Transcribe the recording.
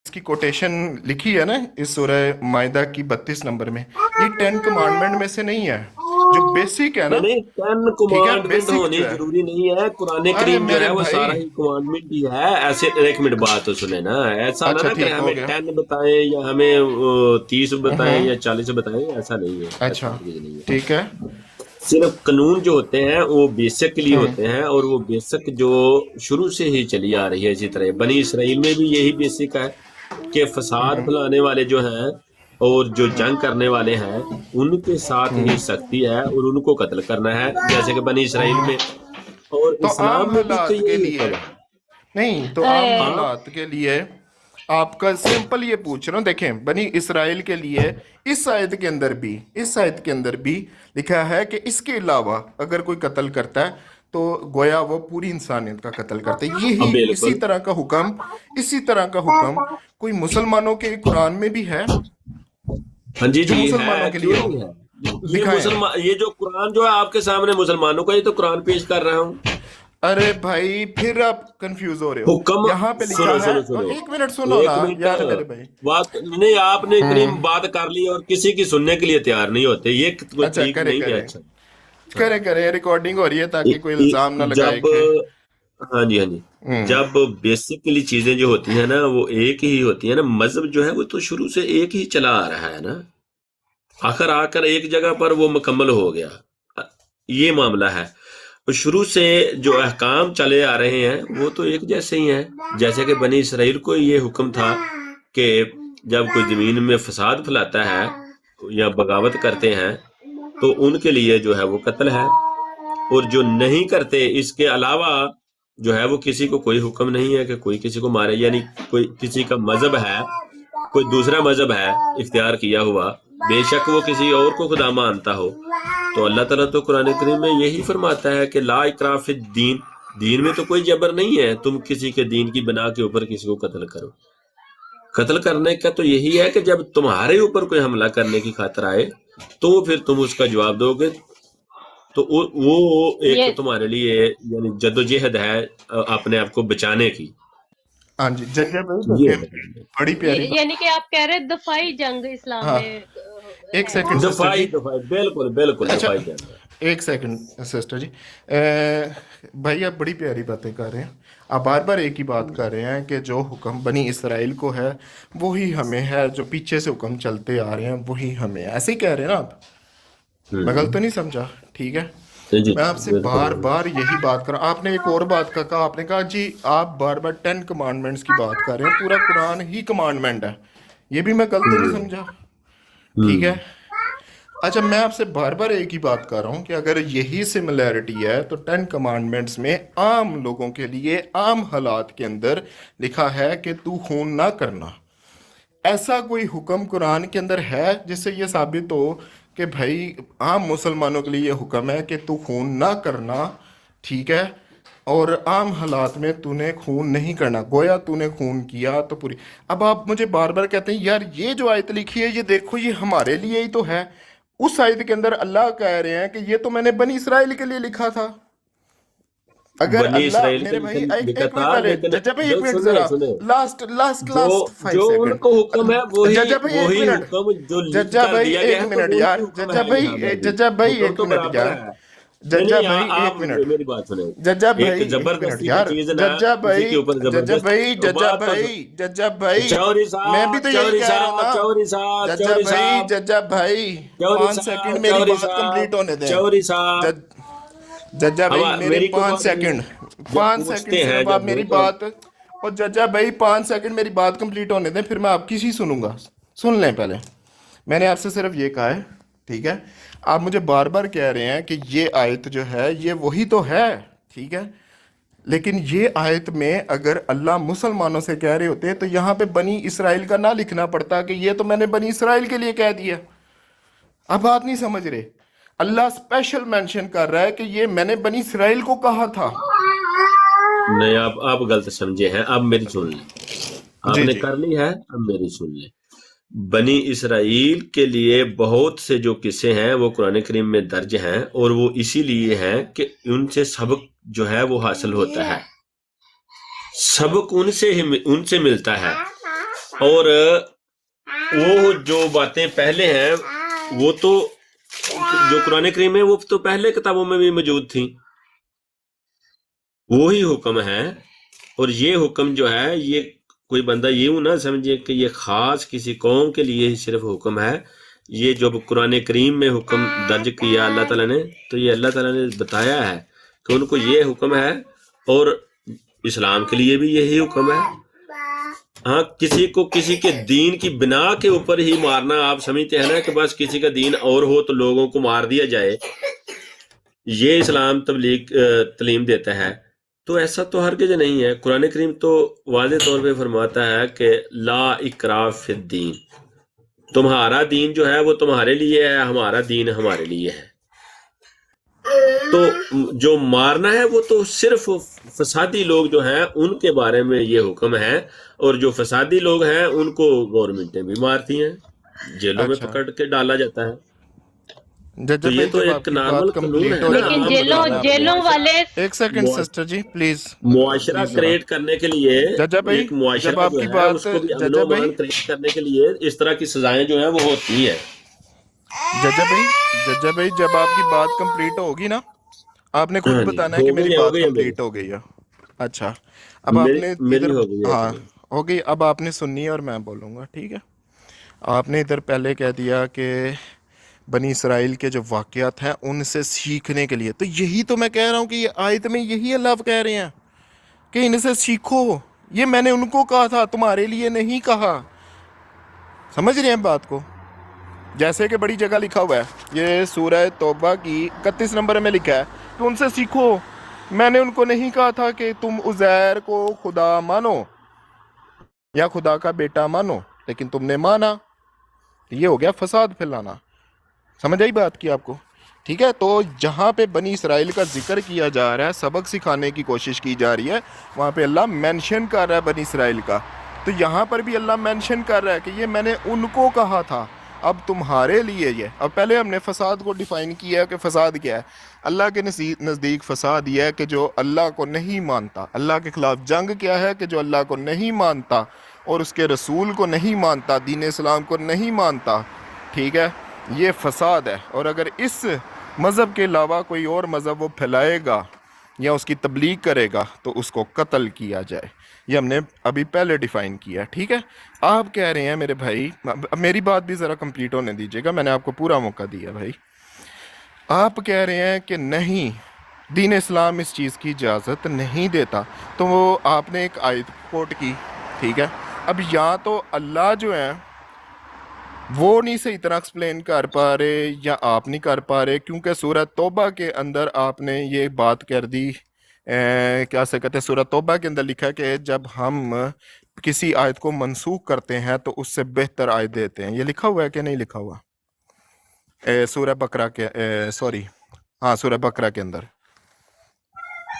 की कोटेशन लिखी है ना इस सूरह मायदा की 32 नंबर में, ये 10 कमांडमेंट में से नहीं है, जो बेसिक है नहीं ना, नहीं, 10 ठीक है, कमांडमेंट बेसिक होनी जो है। जरूरी नहीं है, कुरान अरे करीम जो मेरे है वो भाई, सारा ही कमांडमेंट ही है। ऐसे एक मिनट बात तो सुने ना, ऐसा ना अच्छा ना कि ठीक हो हमें गया। 10 बताएं या हमें 30 बताएं या हम्म, 40 बताएं, ऐसा नहीं है, ऐसा अच्छा हरगिज नहीं है। ठीक है। सिर्फ कानून जो होते हैं वो बेसिकली हम्म होते हैं, और वो बेसिक जो शुरू से ही चली आ रही है। इसी तरह बनी इसराइल में भी यही बेसिक है कि फसाद हम्म फैलाने वाले जो हैं और जो हम्म जंग करने वाले हैं उनके साथ ही हम्म। सख्ती है और उनको कत्ल करना है, जैसे कि बनी इसराइल में। और तो आम इस्लाम में भी तो हालात के यही लिए, हुक्म है। नहीं तो आम हाँ, हालात के लिए आपका सिंपल ये पूछ रहा हूँ। देखें, बनी इसराइल के लिए इस आयत के अंदर भी, इस आयत के अंदर भी लिखा है कि इसके अलावा अगर कोई कत्ल करता है तो गोया वो पूरी इंसानियत का कत्ल करता है। यही अब इसी बिल्कुल। तरह का हुक्म, इसी तरह का हुक्म कोई मुसलमानों के कुरान में भी है, हाँ जी जो जी मुसलमानों है, के क्यों लिए हो? नहीं है। ये दिखाएं। मुसलमान, ये जो कुरान जो है आपके सामने मुसलमानों का, ये तो कुरान पेश कर रहा हूँ। अरे भाई फिर आप कंफ्यूज हो रहे हो। हुक्म, यहाँ पे लिखा सुनो है, सुनो और सुनो, एक मिनट सुनो ना एक मिनट। यार मेरे भाई। बात नहीं, आपने इतनी हम्म, बात कर ली और किसी की सुनने के लिए तैयार नहीं होते, ये कोई अच्छा ठीक करे नहीं है। करे, अच्छा। हाँ। करे करे, रिकॉर्डिंग हो रही है ताकि कोई इल्जाम ना लगाए जब, कि। हाँ जी हाँ जी, हम्म जब बेसिकली चीजें जो होती है ना वो एक ही होती है ना, मजहब जो है वो तो शुरू से एक ही चला आ रहा है ना, आखिर आकर एक जगह पर वो मुकम्मल हो गया। ये मामला है। तो शुरू से जो अहकाम चले आ रहे हैं वो तो एक जैसे ही हैं। जैसे कि बनी इसराइल को ये हुक्म था कि जब कोई जमीन में फसाद फैलाता है या बगावत करते हैं तो उनके लिए जो है वो कत्ल है, और जो नहीं करते इसके अलावा जो है वो किसी को कोई हुक्म नहीं है कि कोई किसी को मारे। यानी कोई किसी का मजहब है, कोई दूसरा मजहब है इख्तियार किया हुआ, बेशक वो किसी और को खुदा मानता हो, तो अल्लाह ताला तो कुरान करीम में यही फरमाता है कि ला इकराह फी दीन, दीन में तो कोई जबर नहीं है, तुम किसी के दीन की बिना के ऊपर किसी को कत्ल करो। कत्ल करने का तो यही है कि जब तुम्हारे ऊपर कोई हमला करने की खातिर आए तो फिर तुम उसका जवाब दोगे, तो वो एक ये तुम्हारे लिए यानी जद्दोजहद है अपने आप को बचाने की। हाँ जी, जगह भाई ये देखें, है। बड़ी प्यारी बात। यानी कि आप कह रहे हैं दफाई जंग इस्लाम हाँ, में एक है सेकंड सिस्टर दफाई जी। दफाई, बिल्कुल बिल्कुल अच्छा, दफाई जाना है। एक सेकंड सिस्टर जी। भाई आप बड़ी प्यारी बातें कर रहे हैं। आप बार बार एक ही बात कर रहे हैं कि जो हुक्म बनी इसराइल को है वही हमें है, जो पीछे से हुक्म चलते आ रहे हैं वही हमें है, ऐसे ही कह रहे हैं ना आप? मैं गलत तो नहीं समझा? ठीक है। जी जी, मैं आपसे बिल्कुल बार बार यही बात कर रहा हूं। आपने एक और बात का कहा, आपने कहा जी आप बार बार 10 कमांडमेंट्स की बात कर रहे हैं, पूरा कुरान ही कमांडमेंट है। ये भी मैं गलत तो नहीं समझा? ठीक है। हम्म। अच्छा, मैं आपसे बार बार एक ही बात कर रहा हूँ कि अगर यही सिमिलैरिटी है तो 10 कमांडमेंट्स में आम लोगों के लिए आम हालात के अंदर लिखा है कि तू खून ना करना। ऐसा कोई हुक्म कुरान के अंदर है जिससे ये साबित हो कि भाई आम मुसलमानों के लिए ये हुक्म है कि तू खून ना करना, ठीक है, और आम हालात में तूने खून नहीं करना, गोया तूने खून किया तो पूरी। अब आप मुझे बार बार कहते हैं यार ये जो आयत लिखी है ये देखो ये हमारे लिए ही तो है। उस आयत के अंदर अल्लाह कह रहे हैं कि ये तो मैंने बनी इसराइल के लिए लिखा था। अगर बनी अल्लाह, इसराइल मेरे के भाई एक लिखा एक मिनट था, पहले, लेकिन जज्जा भाई एक जो मिनट सुने जरा, सुने, लास्ट लास्ट जो लास्ट फाइव जो सेकंड उनको हुक्म है वही जज्जा भाई एक वही मिनट, हुक्म जो लिख जज्जा कर भाई दिया गया एक है, तो मिनट वो यार, भी हुक्म है यहाँ पर भी। जज्जा भाई हुक्म एक तो मिनट बराबर यार, है। नहीं जज्जा नहीं, भाई एक आप मिनट, मेरी बात सुने। जज्जा भाई एक एक मिनट जबरदस्ती की यार, चीज ना, जज्जा किसी भाई, के ऊपर जबरदस्त जज्जा बात तो भाई, जज्जा भाई, चौधरी मैं भी साहब तो यही चौधरी कह रहा हूँ साहब ना। चौधरी साहब जज्जा चौधरी भाई, साहब जज्जा भाई, चौधरी 5 सेकंड साहब मेरी चौधरी बात साहब कंप्लीट होने दें। चौधरी साहब। जज जज्जा अब भाई मेरे मेरी को 5 सेकंड, जब 5 सेकंड पूछते हैं, सिर्फ आप जब मेरी तो बात, और जज्जा भाई 5 सेकंड मेरी बात कंप्लीट होने दें, फिर मैं आपकी ही सुनूंगा। सुन लें पहले, मैंने आपसे सिर्फ ये कहा है, ठीक है। आप मुझे बार बार कह रहे हैं कि ये आयत जो है ये वही तो है, ठीक है, लेकिन ये आयत में अगर अल्लाह मुसलमानों से कह रहे होते तो यहाँ पे बनी इसराइल का ना लिखना पड़ता कि ये तो मैंने बनी इसराइल के लिए कह दिया। अब बात नहीं समझ रहे। अल्लाह स्पेशल मेंशन कर रहा है कि ये मैंने बनी इसराइल को कहा था। नहीं, आप गलत समझे हैं। अब मेरी सुन ले, जी आपने जी। कर ली है, अब मेरी सुन ले। बनी इसराइल के लिए बहुत से जो किस्से हैं वो कुरान करीम में दर्ज हैं, और वो इसीलिए हैं कि उनसे सबक जो है वो हासिल होता है, सबक उनसे मिलता है। اور وہ جو باتیں پہلے ہیں وہ تو جو قرآن کریم ہے وہ تو پہلے کتابوں میں بھی موجود تھیں، وہی حکم ہے۔ اور یہ حکم جو ہے یہ کوئی بندہ یوں نہ سمجھے کہ یہ خاص کسی قوم کے لیے ہی صرف حکم ہے۔ یہ جو قرآن کریم میں حکم درج کیا اللہ تعالیٰ نے، تو یہ اللہ تعالیٰ نے بتایا ہے کہ ان کو یہ حکم ہے، اور اسلام کے لیے بھی یہی حکم ہے۔ ہاں، کسی کو کسی کے دین کی بنا کے اوپر ہی مارنا، آپ سمجھتے ہیں نا کہ بس کسی کا دین اور ہو تو لوگوں کو مار دیا جائے، یہ اسلام تعلیم دیتا ہے، تو ایسا تو ہرگز نہیں ہے۔ قرآن کریم تو واضح طور پہ فرماتا ہے کہ لا اکراہ فی الدین، تمہارا دین جو ہے وہ تمہارے لیے ہے، ہمارا دین ہمارے لیے ہے۔ تو جو مارنا ہے وہ تو صرف فسادی لوگ جو ہیں ان کے بارے میں یہ حکم ہے، اور جو فسادی لوگ ہیں ان کو گورنمنٹیں بھی مارتی ہیں، جیلوں میں اچھا پکڑ کے ڈالا جاتا ہے۔ تو ججب یہ بھائی، تو جب ایک آپ کی نارمل بات قانون کمپلیٹ ہے ہو نا، جائے لیکن تو جیلوں بتانا آپ نے۔ جیلوں والے ایک سیکنڈ سسٹر جی، پلیز معاشرہ پلیز ذرا۔ کریٹ کرنے کے لیے، ججب بھائی، ایک جب معاشرہ آپ جو کی ہے بات اس کو بھی امن و ججب بھائی امان کریٹ کرنے کے لیے اس طرح کی سزائیں جو ہیں وہ ہوتی ہیں۔ ججب بھائی، جب آپ کی بات کمپلیٹ ہوگی نا، آپ نے خود ہاں جی، بتانا ہے ہو کہ میری گئی بات ہے میری، کمپلیٹ ہو گئی ہے۔ اچھا، اب آپ نے ادھر، میری ہو گئی ہے ہاں چلو۔ ہو گئی، اب آپ نے سننی ہے اور میں بولوں گا، ٹھیک ہے؟ آپ نے ادھر پہلے کہہ دیا کہ بنی اسرائیل کے جو واقعات ہیں ان سے سیکھنے کے لیے، تو یہی تو میں کہہ رہا ہوں کہ یہ آیت میں یہی اللہ کہہ رہے ہیں کہ ان سے سیکھو۔ یہ میں نے ان کو کہا تھا، تمہارے لیے نہیں کہا۔ سمجھ رہے ہیں بات کو؟ جیسے کہ بڑی جگہ لکھا ہوا ہے، یہ سورہ توبہ کی 31 نمبر میں لکھا ہے کہ ان سے سیکھو۔ میں نے ان کو نہیں کہا تھا کہ تم عزیر کو خدا مانو یا خدا کا بیٹا مانو، لیکن تم نے مانا۔ یہ ہو گیا فساد پھیلانا۔ سمجھ آئی بات کی آپ کو؟ ٹھیک ہے، تو جہاں پہ بنی اسرائیل کا ذکر کیا جا رہا ہے، سبق سکھانے کی کوشش کی جا رہی ہے، وہاں پہ اللہ مینشن کر رہا ہے بنی اسرائیل کا، تو یہاں پر بھی اللہ مینشن کر رہا ہے کہ یہ میں نے ان کو کہا تھا، اب تمہارے لیے یہ۔ اب پہلے ہم نے فساد کو ڈیفائن کیا کہ فساد کیا ہے۔ اللہ کے نزدیک فساد یہ ہے کہ جو اللہ کو نہیں مانتا، اللہ کے خلاف جنگ کیا ہے کہ جو اللہ کو نہیں مانتا اور اس کے رسول کو نہیں مانتا، دین اسلام کو نہیں مانتا، ٹھیک ہے، یہ فساد ہے۔ اور اگر اس مذہب کے علاوہ کوئی اور مذہب وہ پھیلائے گا یا اس کی تبلیغ کرے گا تو اس کو قتل کیا جائے۔ یہ ہم نے ابھی پہلے ڈیفائن کیا، ٹھیک ہے؟ آپ کہہ رہے ہیں میرے بھائی، اب میری بات بھی ذرا کمپلیٹ ہونے دیجیے گا، میں نے آپ کو پورا موقع دیا بھائی۔ آپ کہہ رہے ہیں کہ نہیں، دین اسلام اس چیز کی اجازت نہیں دیتا، تو وہ آپ نے ایک آیت کوٹ کی، ٹھیک ہے؟ اب یا تو اللہ جو ہے وہ نہیں صحیح طرح ایکسپلین کر پا رہے یا آپ نہیں کر پا رہے، کیونکہ سورہ توبہ کے اندر آپ نے یہ بات کر دی، کیا سے کہتے ہیں، سورہ توبہ کے اندر لکھا ہے کہ جب ہم کسی آیت کو منسوخ کرتے ہیں تو اس سے بہتر آیت دیتے ہیں۔ یہ لکھا ہوا ہے کہ نہیں لکھا ہوا؟ سورہ بقرہ کے سوری، ہاں سورہ بقرہ کے اندر